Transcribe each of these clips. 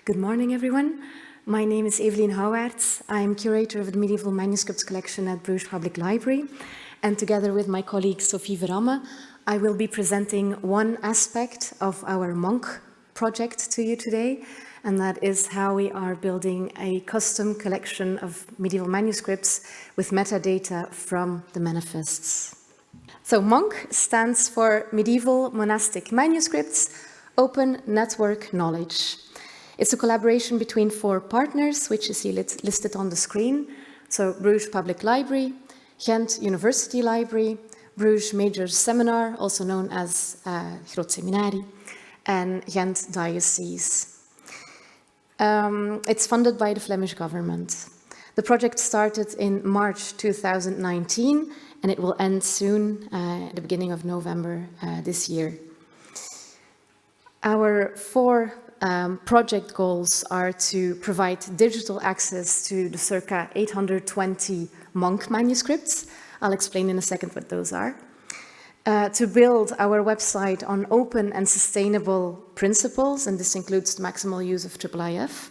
Good morning, everyone. My name is Evelien Hauwaerts. I'm curator of the Medieval Manuscripts collection at Bruges Public Library. And together with my colleague Sofie Veramme, I will be presenting one aspect of our Mmmonk project to you today. And that is how we are building a custom collection of medieval manuscripts with metadata from the manifests. So Mmmonk stands for Medieval Monastic Manuscripts, Open Network Knowledge. It's a collaboration between 4 partners, which you see listed on the screen. So Bruges Public Library, Ghent University Library, Bruges Major Seminar, also known as Groot Seminarie, and Ghent Diocese. It's funded by the Flemish government. The project started in March 2019, and it will end soon, at the beginning of November this year. Our 4 project goals are to provide digital access to the circa 820 Mmmonk manuscripts. I'll explain in a second what those are. To build our website on open and sustainable principles, and this includes the maximal use of IIIF.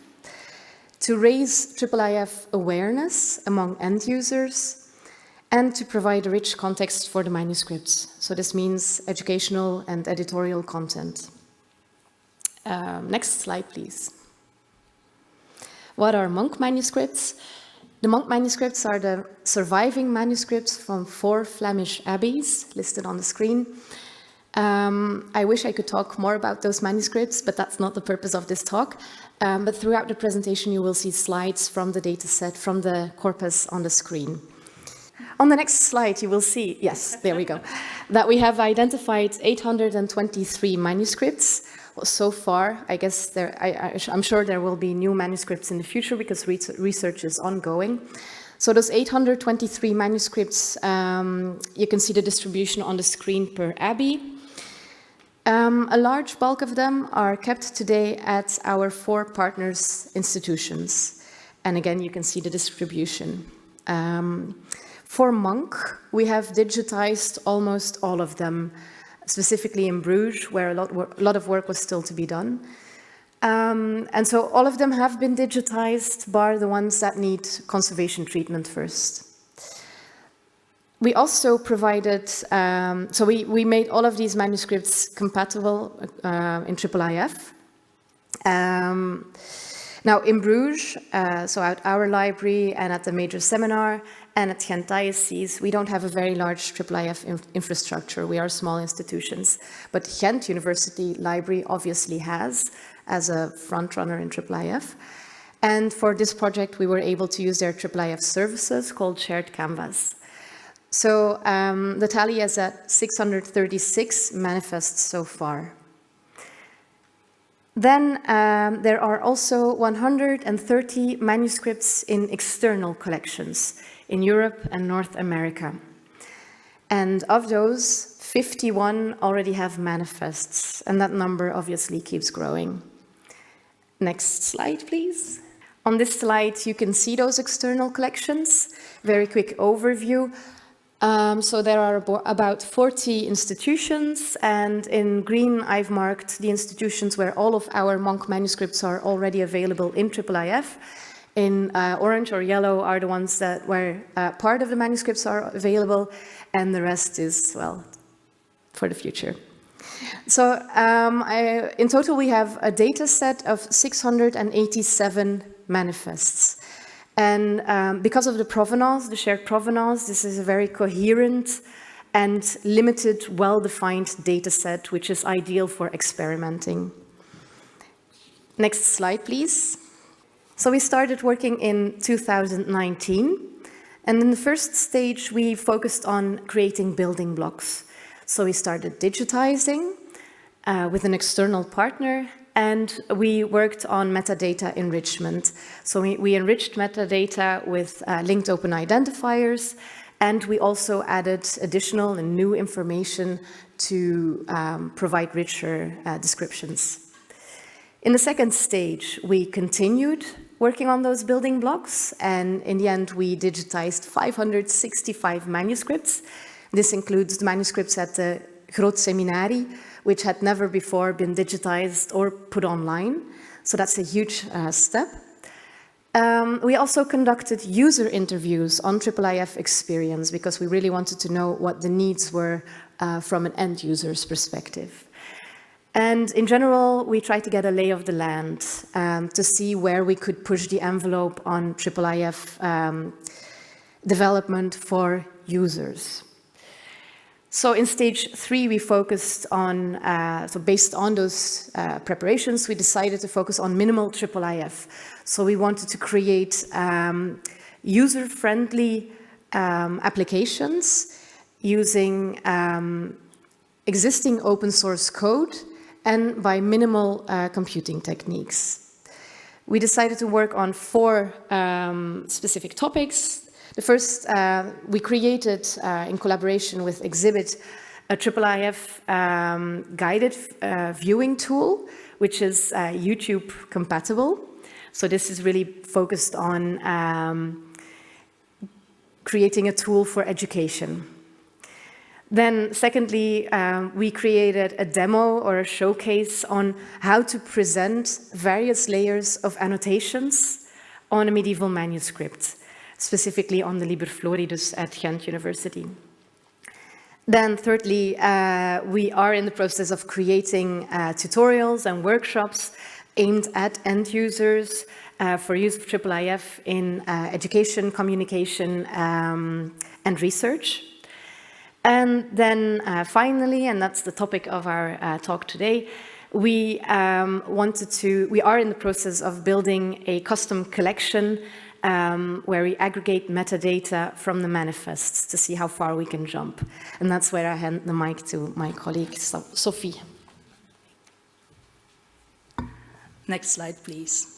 To raise IIIF awareness among end users, and to provide a rich context for the manuscripts. So this means educational and editorial content. Next slide, please. What are Mmmonk manuscripts? The Mmmonk manuscripts are the surviving manuscripts from 4 Flemish abbeys, listed on the screen. I wish I could talk more about those manuscripts, but that's not the purpose of this talk. But throughout the presentation, you will see slides from the dataset, from the corpus on the screen. On the next slide, you will see, yes, there we go, that we have identified 823 manuscripts. So far, I guess I'm sure there will be new manuscripts in the future because research is ongoing. So those 823 manuscripts, you can see the distribution on the screen per abbey. A large bulk of them are kept today at our 4 partners' institutions. And again, you can see the distribution. For Mmmonk, we have digitized almost all of them, specifically in Bruges, where a lot of work was still to be done. And so all of them have been digitized, bar the ones that need conservation treatment first. We also provided, so we made all of these manuscripts compatible in IIIF. Now in Bruges, so at our library and at the Major Seminar and at Ghent Diocese, we don't have a very large IIIF infrastructure. We are small institutions. But Ghent University Library obviously has, as a front runner in IIIF. And for this project, we were able to use their IIIF services called Shared Canvas. So the tally is at 636 manifests so far. Then there are also 130 manuscripts in external collections in Europe and North America. And of those, 51 already have manifests, and that number obviously keeps growing. Next slide, please. On this slide, you can see those external collections. Very quick overview. So there are about 40 institutions, and in green I've marked the institutions where all of our Mmmonk manuscripts are already available in IIIF. In orange or yellow are the ones where part of the manuscripts are available, and the rest is, well, for the future. So in total we have a data set of 687 manifests. And because of the provenance, the shared provenance, this is a very coherent and limited, well-defined data set, which is ideal for experimenting. Next slide, please. So we started working in 2019. And in the first stage, we focused on creating building blocks. So we started digitizing with an external partner, and we worked on metadata enrichment. So we enriched metadata with linked open identifiers, and we also added additional and new information to provide richer descriptions. In the second stage, we continued working on those building blocks, and in the end, we digitized 565 manuscripts. This includes the manuscripts at the Groot Seminarie, which had never before been digitized or put online. So that's a huge step. We also conducted user interviews on IIIF experience because we really wanted to know what the needs were from an end user's perspective. And in general, we tried to get a lay of the land to see where we could push the envelope on IIIF development for users. So in stage 3, we focused on, so based on those preparations, we decided to focus on minimal IIIF. So we wanted to create user-friendly applications using existing open source code and by minimal computing techniques. We decided to work on 4 specific topics. The first, we created, in collaboration with Exhibit, a IIIF guided viewing tool, which is YouTube compatible. So this is really focused on creating a tool for education. Then secondly, we created a demo or a showcase on how to present various layers of annotations on a medieval manuscript, specifically on the Liber Floridus at Ghent University. Then thirdly, we are in the process of creating tutorials and workshops aimed at end users for use of IIIF in education, communication, and research. And then finally, and that's the topic of our talk today, we are in the process of building a custom collection where we aggregate metadata from the manifests to see how far we can jump. And that's where I hand the mic to my colleague, Sofie. Next slide, please.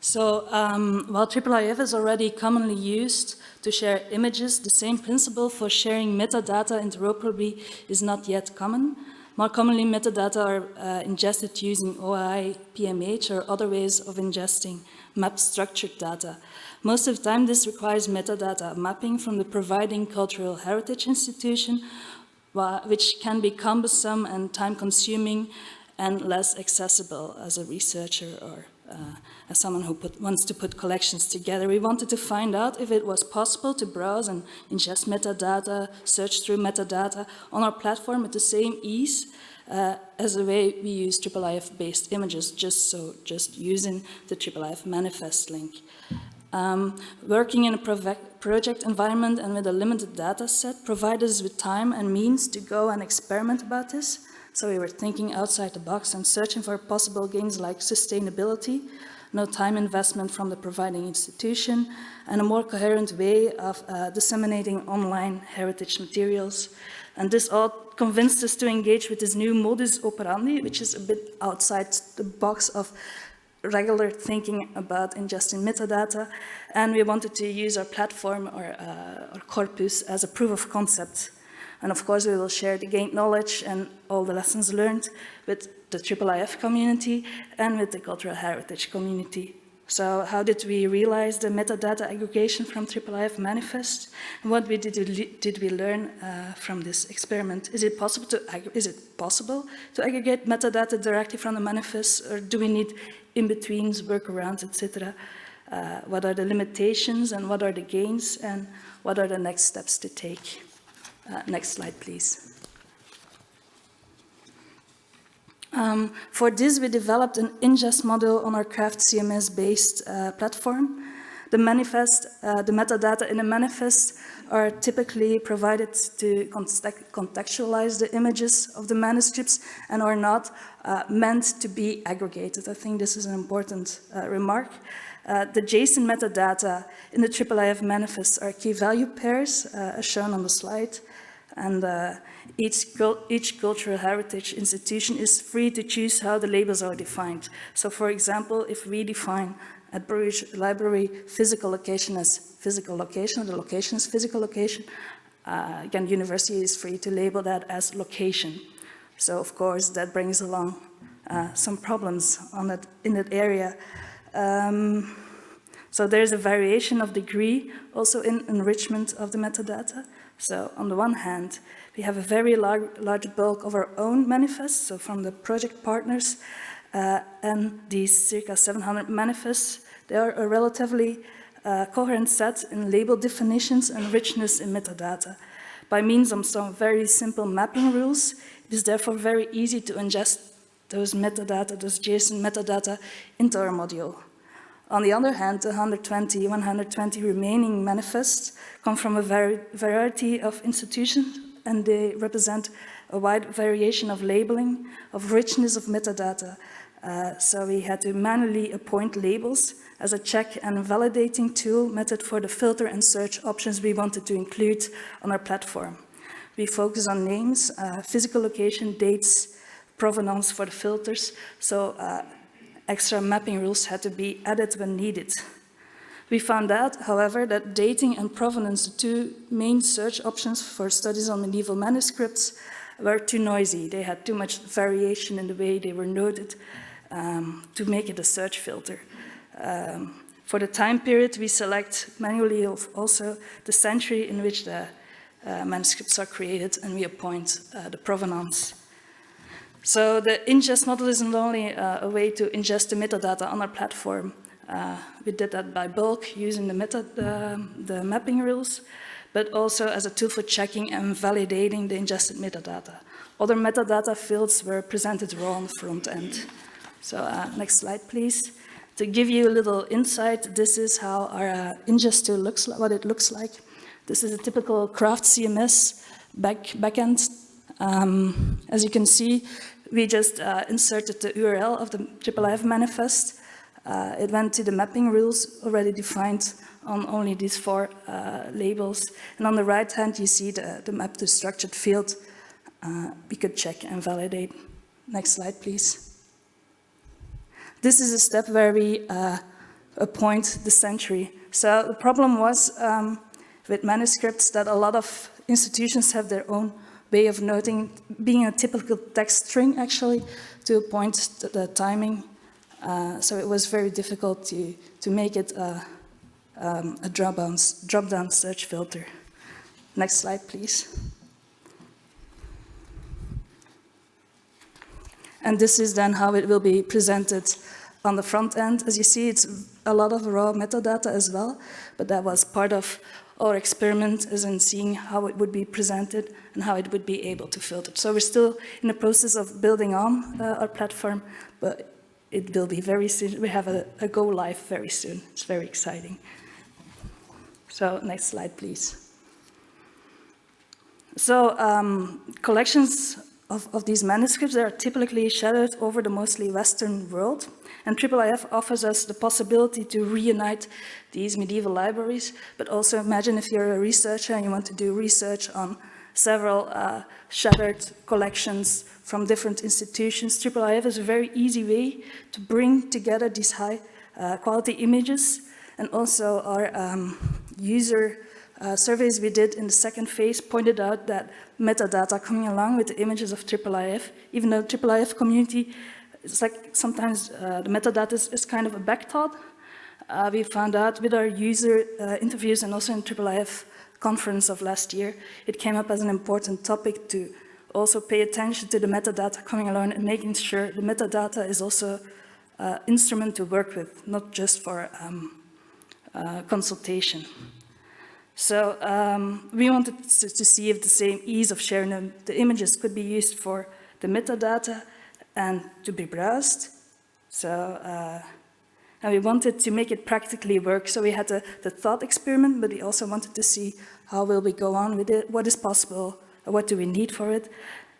So while IIIF is already commonly used to share images, the same principle for sharing metadata interoperably is not yet common. More commonly, metadata are ingested using OAI, PMH, or other ways of ingesting map structured data. Most of the time, this requires metadata mapping from the providing cultural heritage institution, which can be cumbersome and time-consuming and less accessible as a researcher or as someone who wants to put collections together. We wanted to find out if it was possible to browse and ingest metadata, search through metadata on our platform with the same ease as the way we use IIIF-based images, just using the IIIF manifest link. Working in a project environment and with a limited data set provided us with time and means to go and experiment about this. So we were thinking outside the box and searching for possible gains like sustainability, no time investment from the providing institution, and a more coherent way of disseminating online heritage materials. And this all convinced us to engage with this new modus operandi, which is a bit outside the box of regular thinking about ingesting metadata. And we wanted to use our platform or corpus as a proof of concept. And of course, we will share the gained knowledge and all the lessons learned with the IIIF community and with the cultural heritage community. So how did we realize the metadata aggregation from IIIF manifest? And what did we learn from this experiment? Is it possible to aggregate metadata directly from the manifest, or do we need in-betweens, workarounds, etc.? What are the limitations and what are the gains, and what are the next steps to take? Next slide, please. For this, we developed an ingest model on our Craft CMS-based platform. The manifest, the metadata in the manifest are typically provided to contextualize the images of the manuscripts and are not meant to be aggregated. I think this is an important remark. The JSON metadata in the IIIF manifest are key value pairs, as shown on the slide. And each cultural heritage institution is free to choose how the labels are defined. So for example, if we define at Bruges Library physical location as physical location, the location is physical location, again, university is free to label that as location. So of course, that brings along some problems in that area. So there's a variation of degree also in enrichment of the metadata. So on the one hand, we have a very large bulk of our own manifests, so from the project partners, and these circa 700 manifests, they are a relatively coherent set in label definitions and richness in metadata. By means of some very simple mapping rules, it is therefore very easy to ingest those metadata, those JSON metadata, into our module. On the other hand, the 120 remaining manifests come from a variety of institutions, and they represent a wide variation of labeling, of richness of metadata. So we had to manually appoint labels as a check and validating tool method for the filter and search options we wanted to include on our platform. We focus on names, physical location, dates, provenance for the filters, so extra mapping rules had to be added when needed. We found out, however, that dating and provenance, the two main search options for studies on medieval manuscripts, were too noisy. They had too much variation in the way they were noted to make it a search filter. For the time period, we select manually also the century in which the manuscripts are created, and we appoint the provenance. So the ingest model isn't only a way to ingest the metadata on our platform. We did that by bulk using the mapping rules, but also as a tool for checking and validating the ingested metadata. Other metadata fields were presented raw on the front end. So next slide, please. To give you a little insight, this is how our ingest tool looks like, what it looks like. This is a typical craft CMS backend. As you can see, we just inserted the URL of the IIIF manifest. It went to the mapping rules already defined on only these 4 labels. And on the right hand, you see the map to structured field. We could check and validate. Next slide, please. This is a step where we appoint the century. So the problem was with manuscripts that a lot of institutions have their own way of noting, being a typical text string actually, to appoint the timing. So it was very difficult to make it a drop-down search filter. Next slide, please. And this is then how it will be presented on the front end. As you see, it's a lot of raw metadata as well, but that was part of our experiment, as in seeing how it would be presented and how it would be able to filter. So we're still in the process of building on our platform, but it will be very soon. We have a go live very soon. It's very exciting. So next slide, please. So collections of these manuscripts are typically shadowed over the mostly Western world, and IIIF offers us the possibility to reunite these medieval libraries, but also imagine if you're a researcher and you want to do research on several shattered collections from different institutions. IIIF is a very easy way to bring together these high quality images, and also our user surveys we did in the second phase pointed out that metadata coming along with the images of IIIF, even though IIIF community, it's like sometimes the metadata is kind of a back thought. We found out with our user interviews and also in IIIF conference of last year, it came up as an important topic to also pay attention to the metadata coming along and making sure the metadata is also an instrument to work with, not just for consultation. So we wanted to see if the same ease of sharing the images could be used for the metadata and to be browsed. So, and we wanted to make it practically work. So we had the thought experiment, but we also wanted to see how will we go on with it, what is possible, what do we need for it.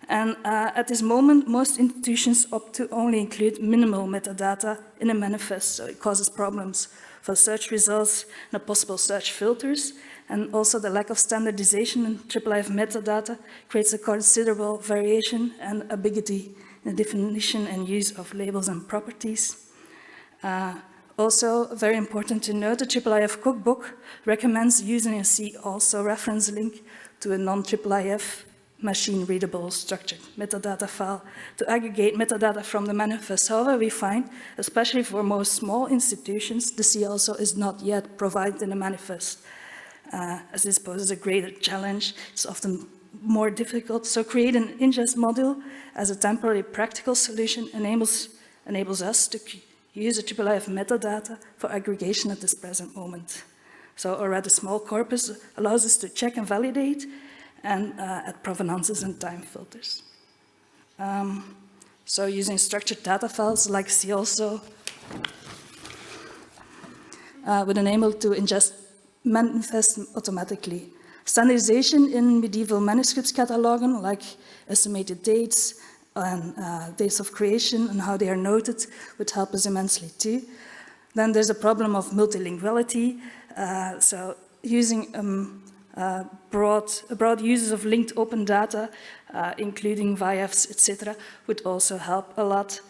And at this moment, most institutions opt to only include minimal metadata in a manifest, so it causes problems for search results and possible search filters. And also the lack of standardization in IIIF metadata creates a considerable variation and ambiguity in the definition and use of labels and properties. Also, very important to note, the IIIF cookbook recommends using a see also reference link to a non-IIIF machine-readable structured metadata file to aggregate metadata from the manifest. However, we find, especially for most small institutions, the see also is not yet provided in the manifest. As this poses a greater challenge, it's often more difficult. So create an ingest module as a temporary practical solution enables enables us to use the IIIF metadata for aggregation at this present moment. So our rather small corpus allows us to check and validate and add provenances and time filters. So using structured data files like C also would enable to ingest manifest automatically. Standardization in medieval manuscripts cataloging, like estimated dates and dates of creation and how they are noted, would help us immensely too. Then there's a problem of multilinguality. So using broad uses of linked open data, including VIAFs, etc., would also help a lot.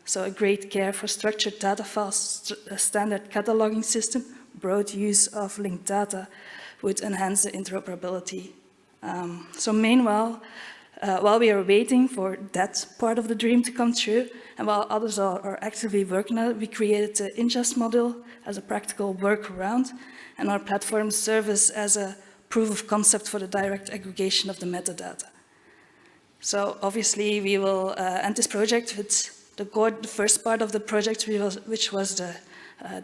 So a great care for structured data files, a standard cataloging system, broad use of linked data would enhance the interoperability. So meanwhile, while we are waiting for that part of the dream to come true, and while others are actively working on it, we created the Ingest module as a practical workaround, and our platform serves as a proof of concept for the direct aggregation of the metadata. So obviously we will end this project with the first part of the project, which was the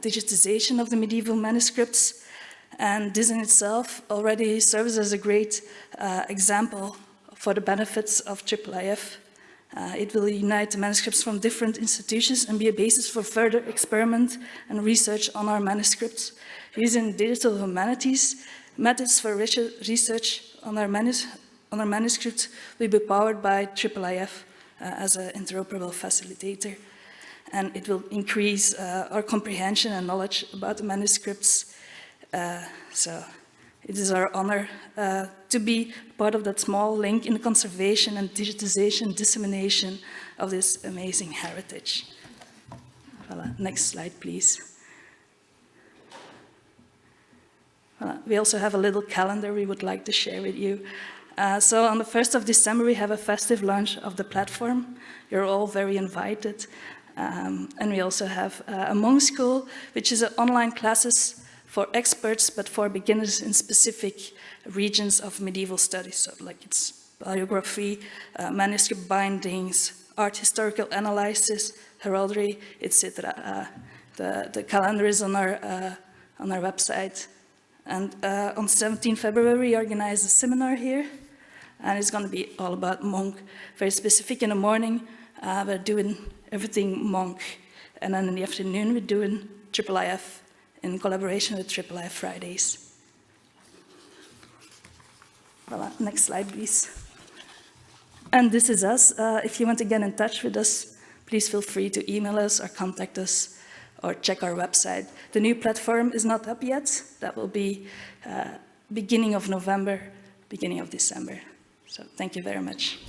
digitization of the medieval manuscripts. And this in itself already serves as a great example for the benefits of IIIF. It will unite the manuscripts from different institutions and be a basis for further experiment and research on our manuscripts. Using digital humanities, methods for research on our manuscripts will be powered by IIIF as an interoperable facilitator. And it will increase our comprehension and knowledge about the manuscripts. So it is our honor to be part of that small link in the conservation and digitization, dissemination of this amazing heritage. Voilà. Next slide, please. Voilà. We also have a little calendar we would like to share with you. So on the 1st of December, we have a festive launch of the platform. You're all very invited. And we also have a Mmmonk school, which is an online classes for experts, but for beginners in specific regions of medieval studies. So like it's biography, manuscript bindings, art historical analysis, heraldry, etc. The calendar is on our website. And on 17 February, we organize a seminar here. And it's going to be all about Mmmonk, very specific in the morning. We're doing everything Mmmonk. And then in the afternoon, we're doing IIIF in collaboration with IIIF Fridays. Voilà, next slide, please. And this is us. If you want to get in touch with us, please feel free to email us or contact us or check our website. The new platform is not up yet. That will be beginning of November, beginning of December. So thank you very much.